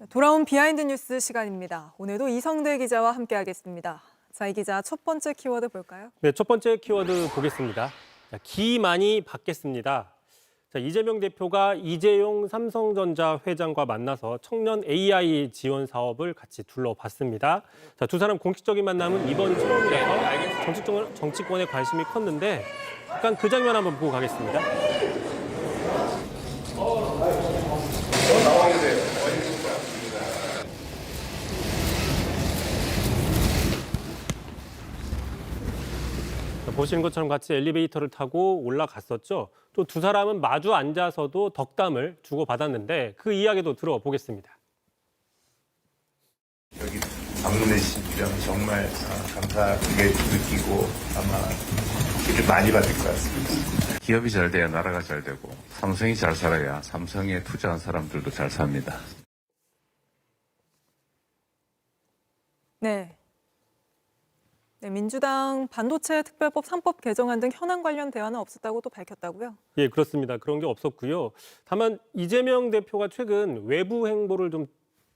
돌아온 비하인드 뉴스 시간입니다. 오늘도 이성대 기자와 함께하겠습니다. 자, 이 기자 첫 번째 키워드 볼까요? 네, 첫 번째 키워드 보겠습니다. 자, 기 많이 받겠습니다. 자, 이재명 대표가 이재용 삼성전자 회장과 만나서 청년 AI 지원 사업을 같이 둘러봤습니다. 자, 두 사람 공식적인 만남은 이번 처음이라서 정치권에 관심이 컸는데 잠깐 그 장면 한번 보고 가겠습니다. 보시는 것처럼 같이 엘리베이터를 타고 올라갔었죠. 또 두 사람은 마주 앉아서도 덕담을 주고받았는데 그 이야기도 들어보겠습니다. 여기 방문해 주신 점 정말 감사하게 느끼고 아마 기를 많이 받을 것 같습니다. 기업이 잘 돼야 나라가 잘 되고 삼성이 잘 살아야 삼성에 투자한 사람들도 잘 삽니다. 네, 민주당 반도체 특별법 3법 개정안 등 현안 관련 대화는 없었다고 또 밝혔다고요? 예, 그렇습니다. 그런 게 없었고요. 다만 이재명 대표가 최근 외부 행보를 좀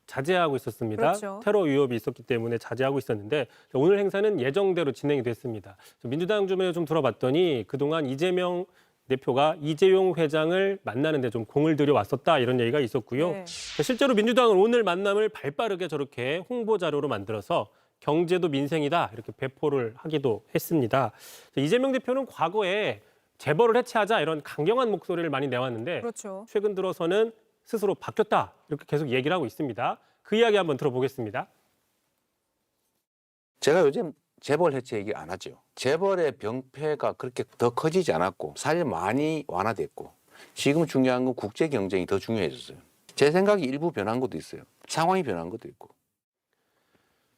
자제하고 있었습니다. 그렇죠. 테러 위협이 있었기 때문에 자제하고 있었는데 오늘 행사는 예정대로 진행이 됐습니다. 민주당 주변에 좀 들어봤더니 그동안 이재명 대표가 이재용 회장을 만나는 데 좀 공을 들여왔었다 이런 얘기가 있었고요. 네. 실제로 민주당은 오늘 만남을 발빠르게 저렇게 홍보 자료로 만들어서 경제도 민생이다 이렇게 배포를 하기도 했습니다. 이재명 대표는 과거에 재벌을 해체하자 이런 강경한 목소리를 많이 내왔는데 그렇죠. 최근 들어서는 스스로 바뀌었다 이렇게 계속 얘기를 하고 있습니다. 그 이야기 한번 들어보겠습니다. 제가 요즘 재벌 해체 얘기 안 하죠. 재벌의 병폐가 그렇게 더 커지지 않았고 사실 많이 완화됐고 지금 중요한 건 국제 경쟁이 더 중요해졌어요. 제 생각이 일부 변한 것도 있어요. 상황이 변한 것도 있고.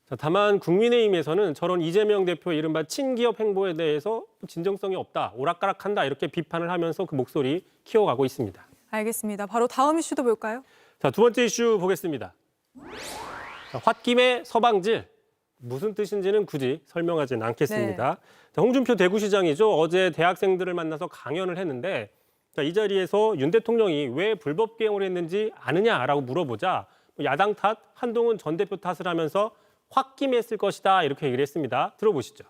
자, 다만 국민의힘에서는 저런 이재명 대표의 이른바 친기업 행보에 대해서 진정성이 없다, 오락가락한다 이렇게 비판을 하면서 그 목소리 키워가고 있습니다. 알겠습니다. 바로 다음 이슈도 볼까요? 자, 두 번째 이슈 보겠습니다. 자, 홧김에 서방질. 무슨 뜻인지는 굳이 설명하지는 않겠습니다. 네. 자, 홍준표 대구시장이죠. 어제 대학생들을 만나서 강연을 했는데 자, 이 자리에서 윤 대통령이 왜 불법 개혁을 했는지 아느냐라고 물어보자 야당 탓, 한동훈 전 대표 탓을 하면서 홧김에 했을 것이다 이렇게 얘기를 했습니다. 들어보시죠.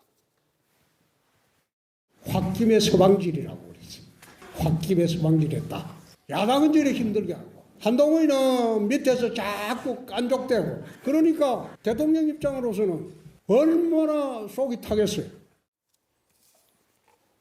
홧김에 서방질이라고 그러지. 홧김에 서방질했다. 야당은 저래 힘들게 하고 한동훈이는 밑에서 자꾸 깐족대고 그러니까 대통령 입장으로서는 얼마나 속이 타겠어요.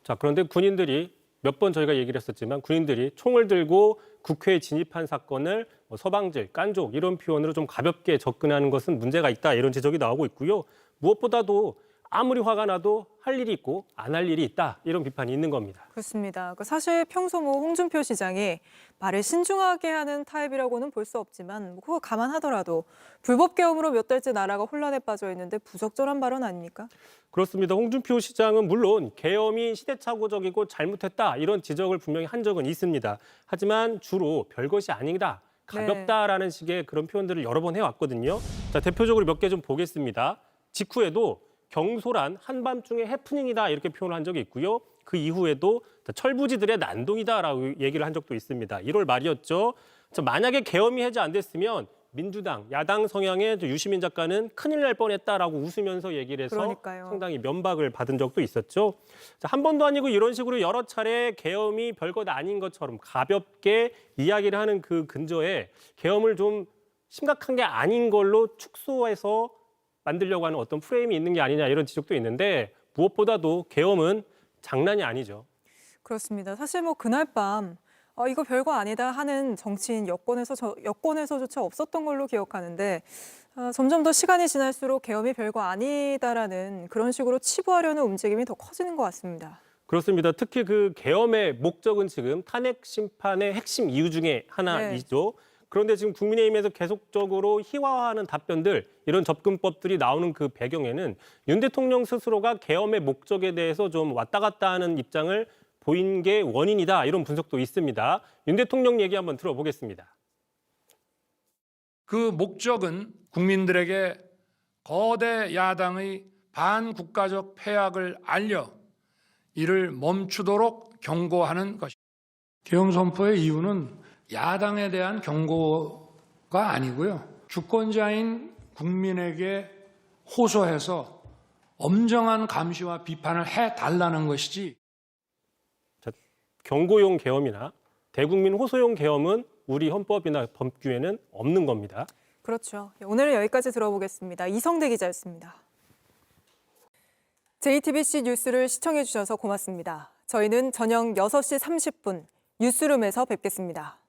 자, 그런데 군인들이 몇 번 저희가 얘기를 했었지만 군인들이 총을 들고 국회에 진입한 사건을 서방질, 깐족 이런 표현으로 좀 가볍게 접근하는 것은 문제가 있다 이런 지적이 나오고 있고요. 무엇보다도 아무리 화가 나도 할 일이 있고 안 할 일이 있다 이런 비판이 있는 겁니다. 그렇습니다. 사실 평소 홍준표 시장이 말을 신중하게 하는 타입이라고는 볼 수 없지만 그거 감안하더라도 불법 계엄으로 몇 달째 나라가 혼란에 빠져 있는데 부적절한 발언 아닙니까? 그렇습니다. 홍준표 시장은 물론 계엄이 시대착오적이고 잘못했다 이런 지적을 분명히 한 적은 있습니다. 하지만 주로 별것이 아니다. 가볍다라는 식의 그런 표현들을 여러 번 해왔거든요. 자, 대표적으로 몇 개 좀 보겠습니다. 직후에도 경솔한 한밤중의 해프닝이다 이렇게 표현을 한 적이 있고요. 그 이후에도 철부지들의 난동이다라고 얘기를 한 적도 있습니다. 1월 말이었죠. 만약에 계엄이 해제 안 됐으면 민주당, 야당 성향의 유시민 작가는 큰일 날 뻔했다라고 웃으면서 얘기를 해서 그러니까요. 상당히 면박을 받은 적도 있었죠. 한 번도 아니고 이런 식으로 여러 차례 계엄이 별것 아닌 것처럼 가볍게 이야기를 하는 그 근저에 계엄을 좀 심각한 게 아닌 걸로 축소해서 만들려고 하는 어떤 프레임이 있는 게 아니냐 이런 지적도 있는데 무엇보다도 계엄은 장난이 아니죠. 그렇습니다. 사실 그날 밤 이거 별거 아니다 하는 정치인 여권에서조차 없었던 걸로 기억하는데 점점 더 시간이 지날수록 계엄이 별거 아니다라는 그런 식으로 치부하려는 움직임이 더 커지는 것 같습니다. 그렇습니다. 특히 그 계엄의 목적은 지금 탄핵 심판의 핵심 이유 중에 하나이죠. 네. 그런데 지금 국민의힘에서 계속적으로 희화화하는 답변들, 이런 접근법들이 나오는 그 배경에는 윤 대통령 스스로가 계엄의 목적에 대해서 좀 왔다 갔다 하는 입장을 보인 게 원인이다, 이런 분석도 있습니다. 윤 대통령 얘기 한번 들어보겠습니다. 그 목적은 국민들에게 거대 야당의 반국가적 패악을 알려 이를 멈추도록 경고하는 것입니다. 계엄 선포의 이유는 야당에 대한 경고가 아니고요. 주권자인 국민에게 호소해서 엄정한 감시와 비판을 해달라는 것이지. 경고용 계엄이나 대국민 호소용 계엄은 우리 헌법이나 법규에는 없는 겁니다. 그렇죠. 오늘은 여기까지 들어보겠습니다. 이성대 기자였습니다. JTBC 뉴스를 시청해 주셔서 고맙습니다. 저희는 저녁 6시 30분 뉴스룸에서 뵙겠습니다.